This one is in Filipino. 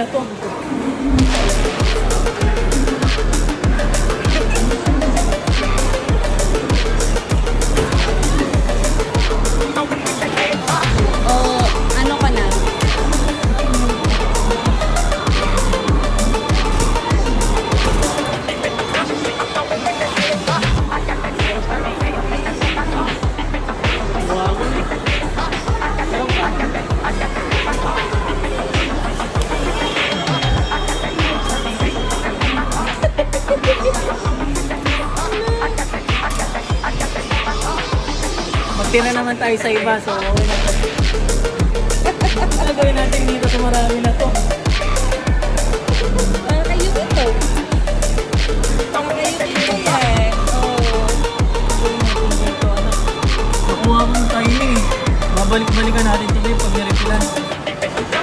na to. O ano ka na? Magtira naman tayo sa iba, so okay na to. Ano gawin natin